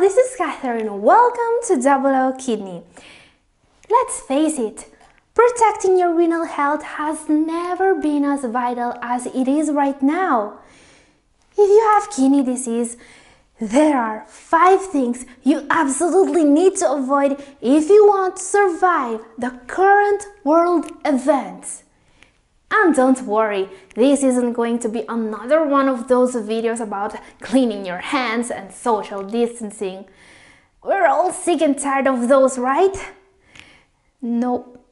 this is Catherine. Welcome to Double O Kidney. Let's face it, protecting your renal health has never been as vital as it is right now. If you have kidney disease, there are 5 things you absolutely need to avoid if you want to survive the current world events. And don't worry, this isn't going to be another one of those videos about cleaning your hands and social distancing. We're all sick and tired of those, right? Nope.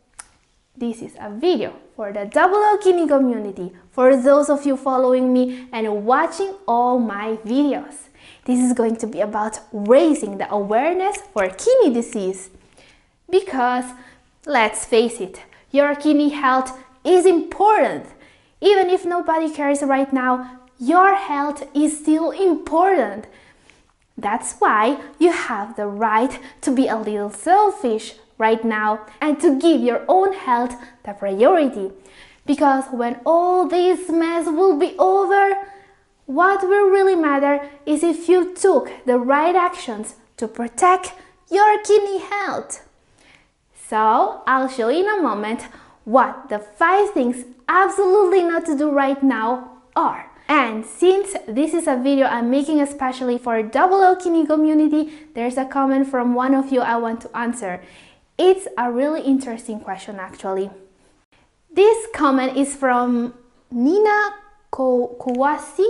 This is a video for the Double O Kidney community, for those of you following me and watching all my videos. This is going to be about raising the awareness for kidney disease. Because, let's face it, your kidney health is important. Even if nobody cares right now, your health is still important. That's why you have the right to be a little selfish right now and to give your own health the priority. Because when all this mess will be over, what will really matter is if you took the right actions to protect your kidney health. So, I'll show you in a moment what the 5 things absolutely not to do right now are. And since this is a video I'm making especially for Double O Kidney community, there's a comment from one of you I want to answer. It's a really interesting question actually. This comment is from Nina Kowasi.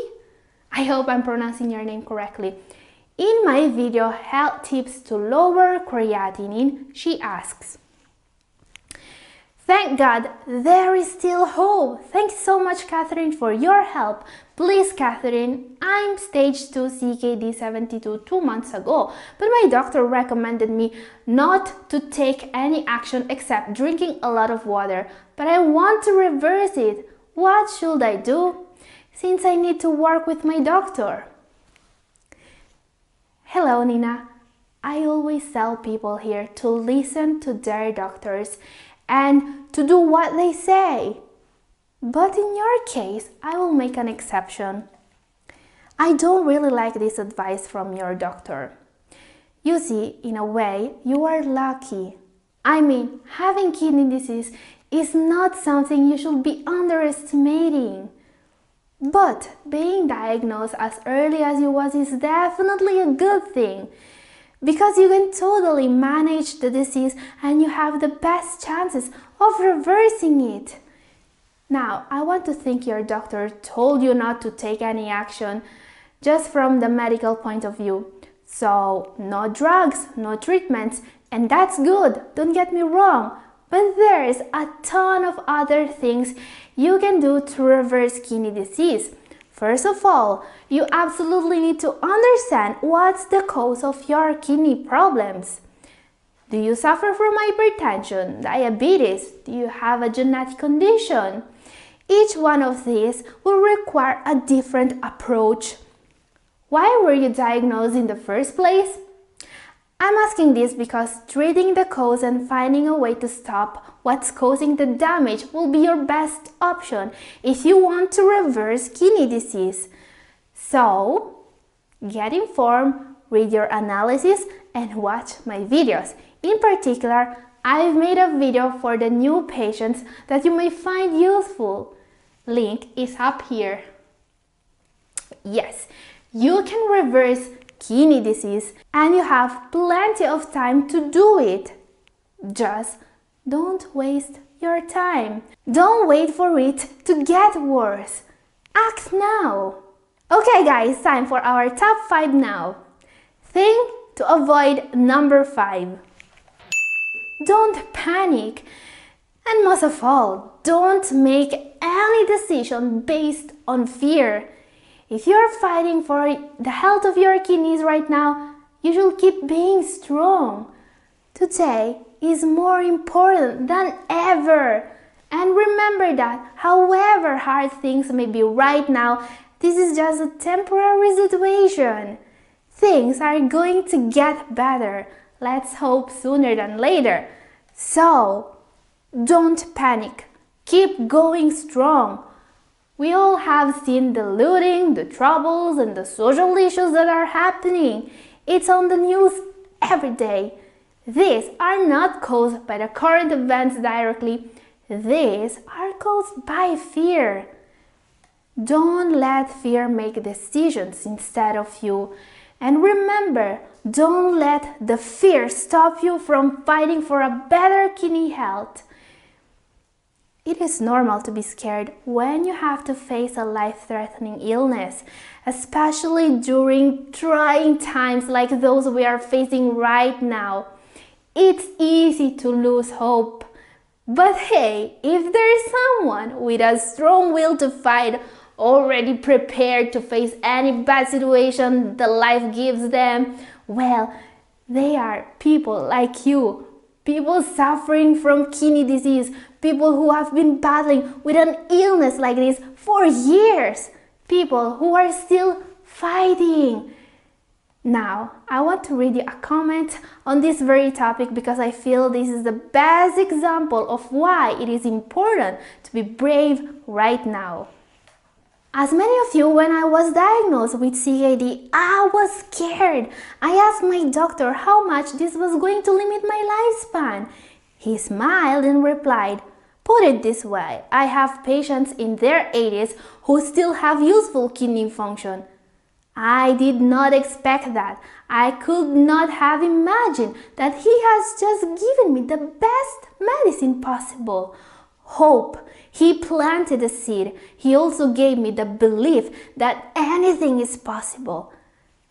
I hope I'm pronouncing your name correctly. In my video, Health Tips to Lower Creatinine, she asks, "Thank God, there is still hope. Thanks so much, Catherine, for your help. Please, Catherine, I'm stage 2 CKD 72 2 months ago, but my doctor recommended me not to take any action except drinking a lot of water. But I want to reverse it. What should I do? Since I need to work with my doctor." Hello, Nina. I always tell people here to listen to their doctors and to do what they say. But in your case, I will make an exception. I don't really like this advice from your doctor. You see, in a way, you are lucky. I mean, having kidney disease is not something you should be underestimating. But being diagnosed as early as you was is definitely a good thing, because you can totally manage the disease and you have the best chances of reversing it. Now, I want to think your doctor told you not to take any action just from the medical point of view. So, no drugs, no treatments, and that's good, don't get me wrong. But there's a ton of other things you can do to reverse kidney disease. First of all, you absolutely need to understand what's the cause of your kidney problems. Do you suffer from hypertension, diabetes? Do you have a genetic condition? Each one of these will require a different approach. Why were you diagnosed in the first place? I'm asking this because treating the cause and finding a way to stop what's causing the damage will be your best option if you want to reverse kidney disease. So, get informed, read your analysis, and watch my videos. In particular, I've made a video for the new patients that you may find useful. Link is up here. Yes, you can reverse kidney disease and you have plenty of time to do it. Just don't waste your time. Don't wait for it to get worse. Act now. Okay guys, time for our top 5 now. Thing to avoid number 5. Don't panic. And most of all, don't make any decision based on fear. If you're fighting for the health of your kidneys right now, you should keep being strong. Today is more important than ever. And remember that, however hard things may be right now, this is just a temporary situation. Things are going to get better. Let's hope sooner than later. So, don't panic. Keep going strong. We all have seen the looting, the troubles, and the social issues that are happening. It's on the news every day. These are not caused by the current events directly. These are caused by fear. Don't let fear make decisions instead of you. And remember, don't let the fear stop you from fighting for a better kidney health. It is normal to be scared when you have to face a life-threatening illness, especially during trying times like those we are facing right now. It's easy to lose hope. But hey, if there is someone with a strong will to fight, already prepared to face any bad situation that life gives them, well, they are people like you. People suffering from kidney disease, people who have been battling with an illness like this for years, people who are still fighting. Now, I want to read you a comment on this very topic because I feel this is the best example of why it is important to be brave right now. As many of you, when I was diagnosed with CKD, I was scared. I asked my doctor how much this was going to limit my lifespan. He smiled and replied, "Put it this way, I have patients in their 80s who still have useful kidney function." I did not expect that. I could not have imagined that he has just given me the best medicine possible. Hope. He planted a seed. He also gave me the belief that anything is possible.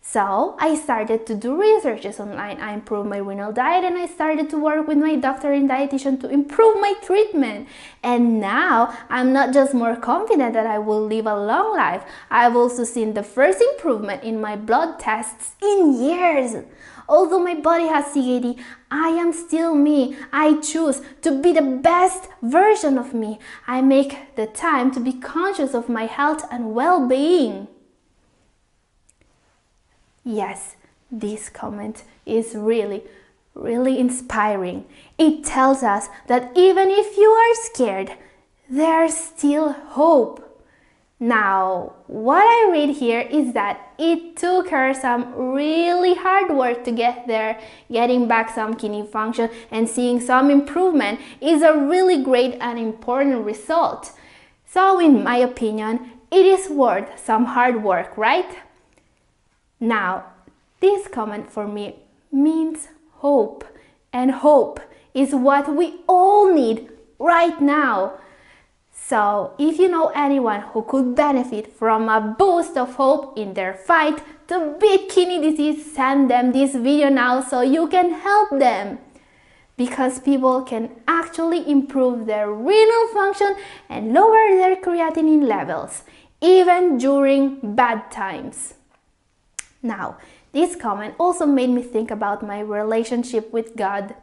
So I started to do researches online. I improved my renal diet and I started to work with my doctor and dietitian to improve my treatment. And now I'm not just more confident that I will live a long life. I've also seen the first improvement in my blood tests in years. Although my body has CKD, I am still me. I choose to be the best version of me. I make the time to be conscious of my health and well-being. Yes, this comment is really inspiring. It tells us that even if you are scared, there's still hope. Now, what I read here is that it took her some really hard work to get there. Getting back some kidney function and seeing some improvement is a really great and important result. So, in my opinion, it is worth some hard work, right? Now, this comment for me means hope, and hope is what we all need right now. So, if you know anyone who could benefit from a boost of hope in their fight to beat kidney disease, send them this video now so you can help them. Because people can actually improve their renal function and lower their creatinine levels, even during bad times. Now, this comment also made me think about my relationship with God.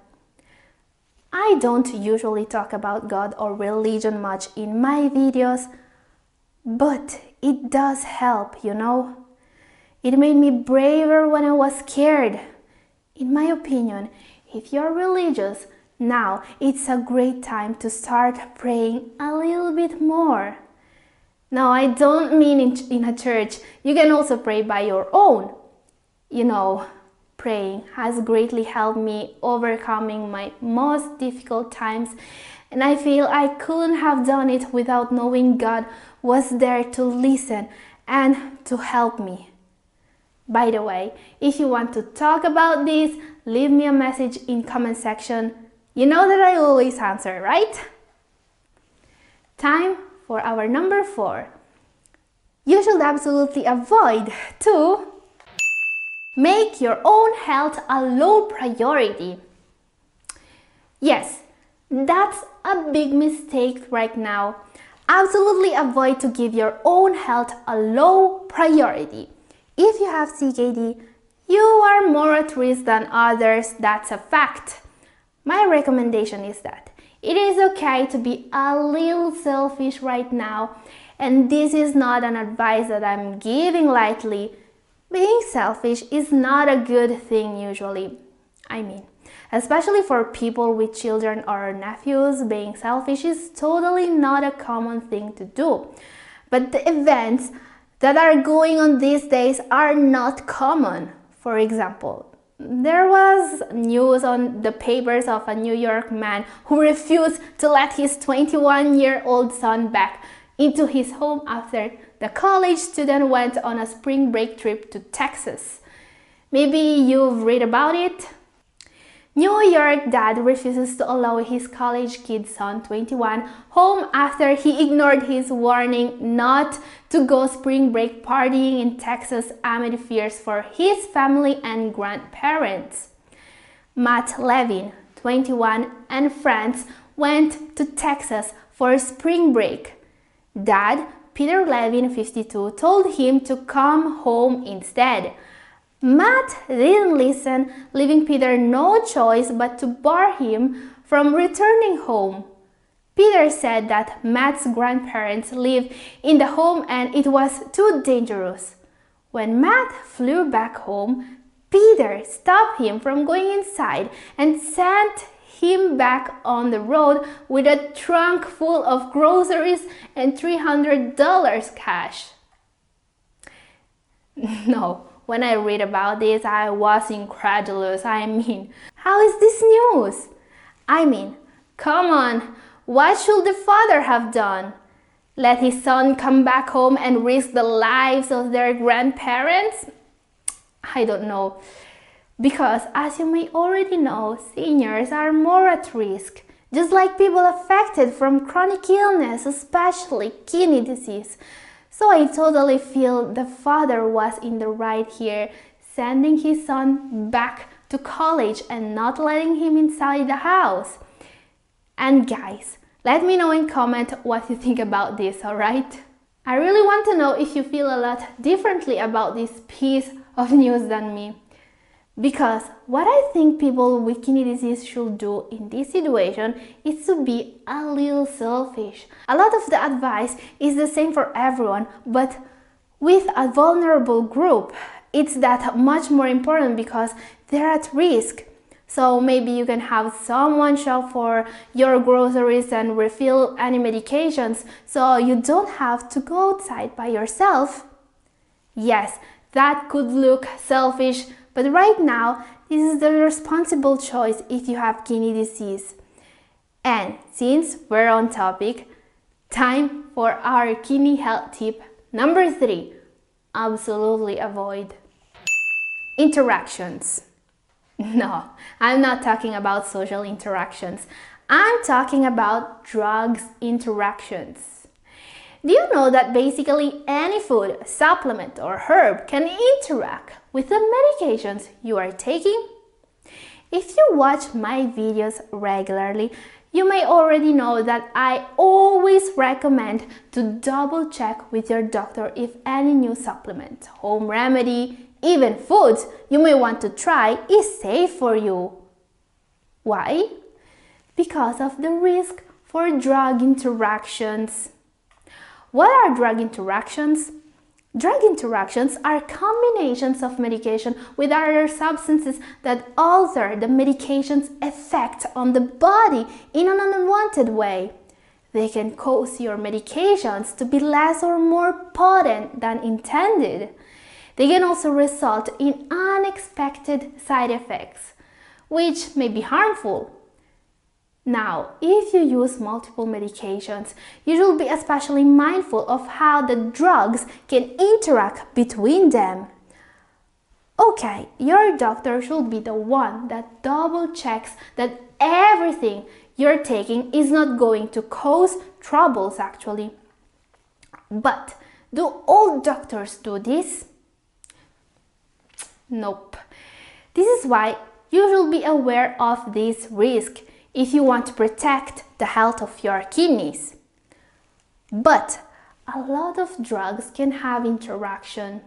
I don't usually talk about God or religion much in my videos, but it does help, you know. It made me braver when I was scared. In my opinion, if you're religious, now it's a great time to start praying a little bit more. Now, I don't mean in a church. You can also pray by your own. You know, praying has greatly helped me overcoming my most difficult times, and I feel I couldn't have done it without knowing God was there to listen and to help me. By the way, if you want to talk about this, leave me a message in comment section. You know that I always answer, right? Time for our number 4. You should absolutely avoid to make your own health a low priority. Yes, that's a big mistake right now. Absolutely avoid to give your own health a low priority. If you have CKD, you are more at risk than others, that's a fact. My recommendation is that it is okay to be a little selfish right now, and this is not an advice that I'm giving lightly. Being selfish is not a good thing usually. I mean, especially for people with children or nephews, being selfish is totally not a common thing to do. But the events that are going on these days are not common. For example, there was news on the papers of a New York man who refused to let his 21-year-old son back into his home after the college student went on a spring break trip to Texas. Maybe you've read about it? New York dad refuses to allow his college kid son, 21, home after he ignored his warning not to go spring break partying in Texas amid fears for his family and grandparents. Matt Levin, 21, and friends went to Texas for spring break. Dad, Peter Levin, 52, told him to come home instead. Matt didn't listen, leaving Peter no choice but to bar him from returning home. Peter said that Matt's grandparents live in the home and it was too dangerous. When Matt flew back home, Peter stopped him from going inside and sent him back on the road with a trunk full of groceries and $300 cash. No. When I read about this, I was incredulous. How is this news? Come on, what should the father have done? Let his son come back home and risk the lives of their grandparents? I don't know. Because, as you may already know, seniors are more at risk, just like people affected from chronic illness, especially kidney disease. So I totally feel the father was in the right here, sending his son back to college and not letting him inside the house. And guys, let me know in comment what you think about this, alright? I really want to know if you feel a lot differently about this piece of news than me. Because what I think people with kidney disease should do in this situation is to be a little selfish. A lot of the advice is the same for everyone, but with a vulnerable group, it's that much more important because they're at risk. So maybe you can have someone shop for your groceries and refill any medications so you don't have to go outside by yourself. Yes, that could look selfish, but right now, this is the responsible choice if you have kidney disease. And since we're on topic, time for our kidney health tip number 3. Absolutely avoid interactions. No, I'm not talking about social interactions. I'm talking about drugs interactions. Do you know that basically any food, supplement, or herb can interact with the medications you are taking? If you watch my videos regularly, you may already know that I always recommend to double check with your doctor if any new supplement, home remedy, even foods you may want to try is safe for you. Why? Because of the risk for drug interactions. What are drug interactions? Drug interactions are combinations of medication with other substances that alter the medication's effect on the body in an unwanted way. They can cause your medications to be less or more potent than intended. They can also result in unexpected side effects, which may be harmful. Now, if you use multiple medications, you should be especially mindful of how the drugs can interact between them. Okay, your doctor should be the one that double checks that everything you're taking is not going to cause troubles actually. But do all doctors do this? Nope. This is why you should be aware of this risk if you want to protect the health of your kidneys. But a lot of drugs can have interaction.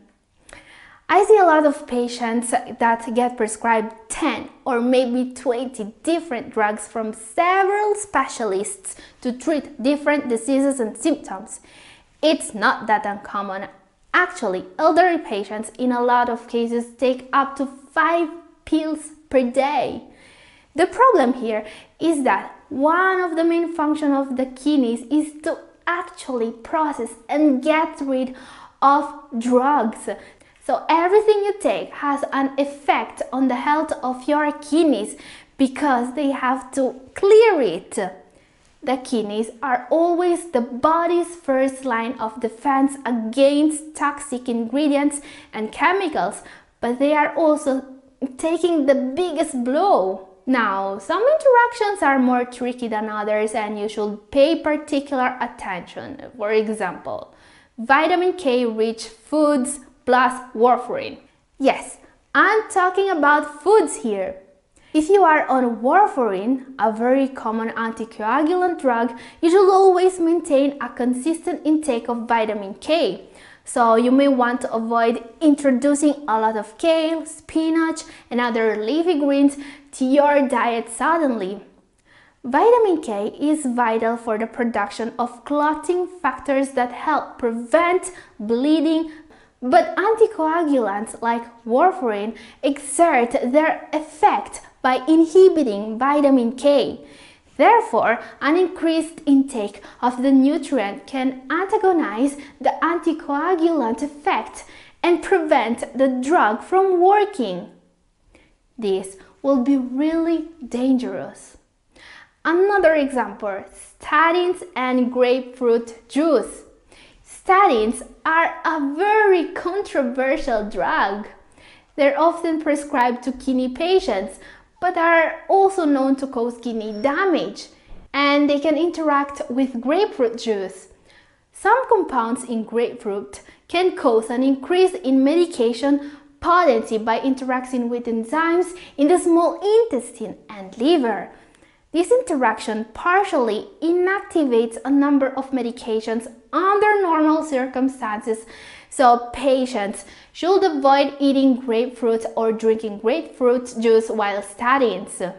I see a lot of patients that get prescribed 10 or maybe 20 different drugs from several specialists to treat different diseases and symptoms. It's not that uncommon. Actually, elderly patients in a lot of cases take up to 5 pills per day. The problem here is that one of the main functions of the kidneys is to actually process and get rid of drugs. So everything you take has an effect on the health of your kidneys because they have to clear it. The kidneys are always the body's first line of defense against toxic ingredients and chemicals, but they are also taking the biggest blow. Now, some interactions are more tricky than others and you should pay particular attention. For example, vitamin K rich foods plus warfarin. Yes, I'm talking about foods here. If you are on warfarin, a very common anticoagulant drug, you should always maintain a consistent intake of vitamin K. So you may want to avoid introducing a lot of kale, spinach, and other leafy greens to your diet suddenly. Vitamin K is vital for the production of clotting factors that help prevent bleeding, but anticoagulants like warfarin exert their effect by inhibiting vitamin K. Therefore, an increased intake of the nutrient can antagonize the anticoagulant effect and prevent the drug from working. This will be really dangerous. Another example, statins and grapefruit juice. Statins are a very controversial drug. They're often prescribed to kidney patients, but are also known to cause kidney damage, and they can interact with grapefruit juice. Some compounds in grapefruit can cause an increase in medication potency by interacting with enzymes in the small intestine and liver. This interaction partially inactivates a number of medications under normal circumstances, so patients should avoid eating grapefruit or drinking grapefruit juice while statins.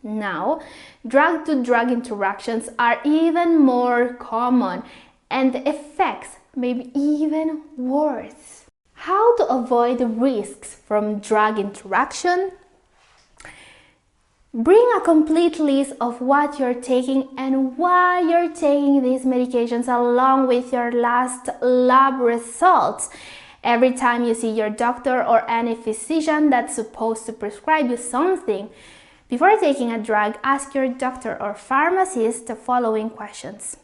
Now, drug-to-drug interactions are even more common and the effects may be even worse. How to avoid the risks from drug interaction? Bring a complete list of what you're taking and why you're taking these medications along with your last lab results. Every time you see your doctor or any physician that's supposed to prescribe you something, before taking a drug, ask your doctor or pharmacist the following questions.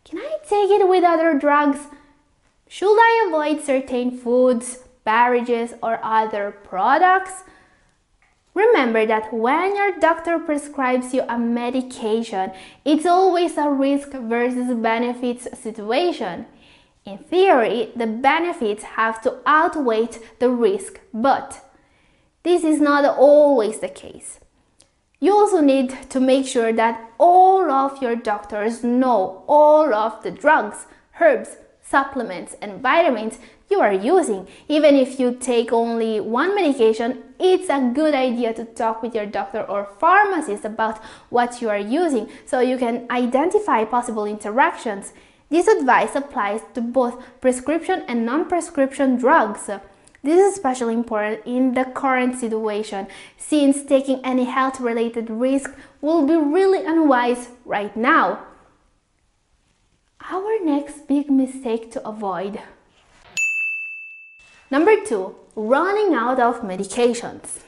Can I take it with other drugs? Should I avoid certain foods, beverages, or other products? Remember that when your doctor prescribes you a medication, it's always a risk versus benefits situation. In theory, the benefits have to outweigh the risk, but this is not always the case. You also need to make sure that all of your doctors know all of the drugs, herbs, supplements, and vitamins you are using. Even if you take only one medication, it's a good idea to talk with your doctor or pharmacist about what you are using so you can identify possible interactions. This advice applies to both prescription and non-prescription drugs. This is especially important in the current situation since taking any health-related risk will be really unwise right now. Our next big mistake to avoid. Number 2, running out of medications.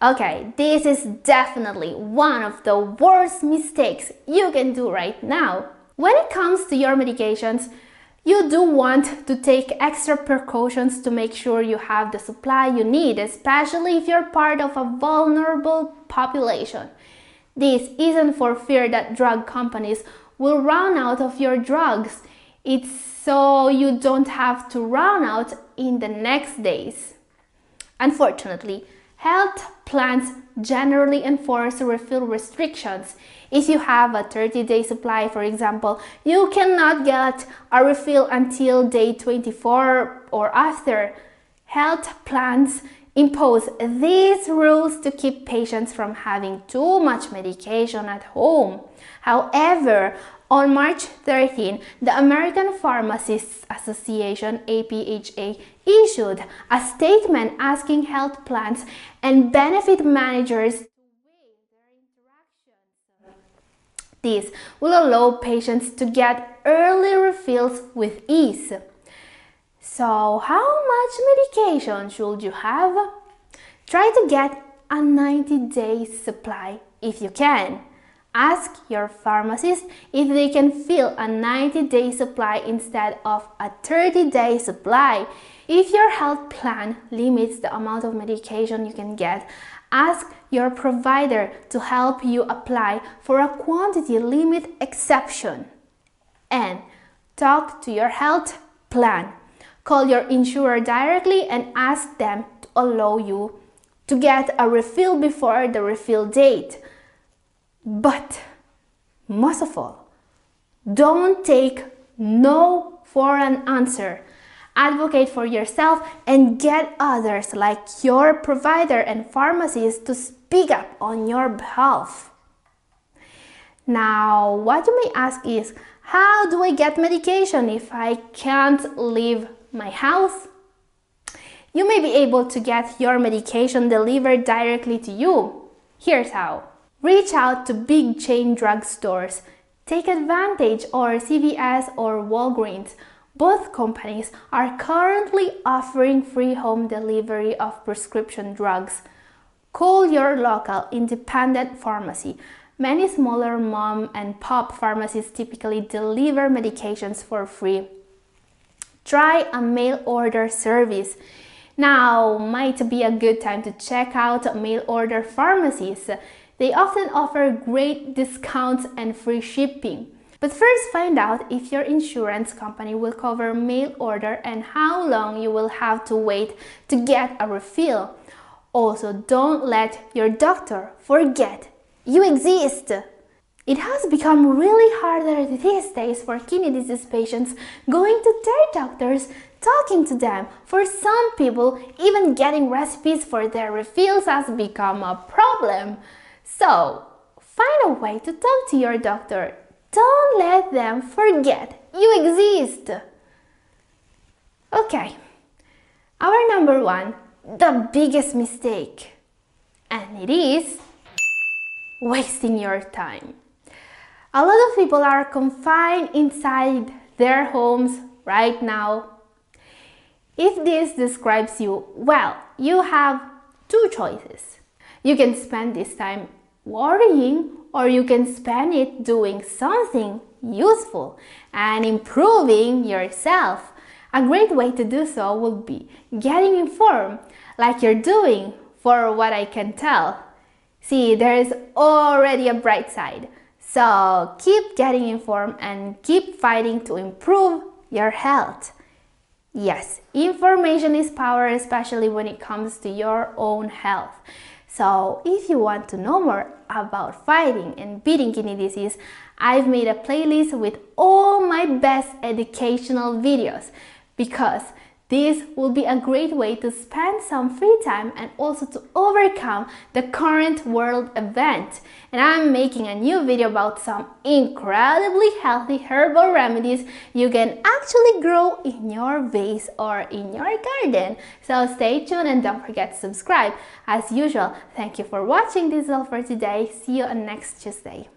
Okay, this is definitely one of the worst mistakes you can do right now. When it comes to your medications, you do want to take extra precautions to make sure you have the supply you need, especially if you're part of a vulnerable population. This isn't for fear that drug companies will run out of your drugs. It's so you don't have to run out in the next days. Unfortunately, health plans generally enforce refill restrictions. If you have a 30-day supply, for example, you cannot get a refill until day 24 or after. Health plans impose these rules to keep patients from having too much medication at home. However, on March 13, the American Pharmacists Association, APHA, issued a statement asking health plans and benefit managers to waive their interactions. This will allow patients to get early refills with ease. So how much medication should you have? Try to get a 90-day supply if you can. Ask your pharmacist if they can fill a 90-day supply instead of a 30-day supply. If your health plan limits the amount of medication you can get, ask your provider to help you apply for a quantity limit exception. And talk to your health plan. Call your insurer directly and ask them to allow you to get a refill before the refill date. But most of all, don't take no for an answer. Advocate for yourself and get others like your provider and pharmacist to speak up on your behalf. Now, what you may ask is, how do I get medication if I can't leave my house? You may be able to get your medication delivered directly to you. Here's how. Reach out to big chain drugstores. Take Advantage or CVS or Walgreens. Both companies are currently offering free home delivery of prescription drugs. Call your local independent pharmacy. Many smaller mom and pop pharmacies typically deliver medications for free. Try a mail order service. Now might be a good time to check out mail order pharmacies. They often offer great discounts and free shipping. But first, find out if your insurance company will cover mail order and how long you will have to wait to get a refill. Also, don't let your doctor forget you exist. It has become really harder these days for kidney disease patients going to their doctors, talking to them. For some people, even getting recipes for their refills has become a problem. So, find a way to talk to your doctor. Don't let them forget you exist. Okay, our number one, the biggest mistake. And it is wasting your time. A lot of people are confined inside their homes right now. If this describes you, well, you have two choices. You can spend this time worrying, or you can spend it doing something useful and improving yourself. A great way to do so would be getting informed, like you're doing, for what I can tell. See, there is already a bright side. So keep getting informed and keep fighting to improve your health. Yes, information is power, especially when it comes to your own health. So if you want to know more about fighting and beating kidney disease, I've made a playlist with all my best educational videos, because this will be a great way to spend some free time and also to overcome the current world event. And I'm making a new video about some incredibly healthy herbal remedies you can actually grow in your vase or in your garden. So stay tuned and don't forget to subscribe. As usual, thank you for watching. This is all for today. See you on next Tuesday.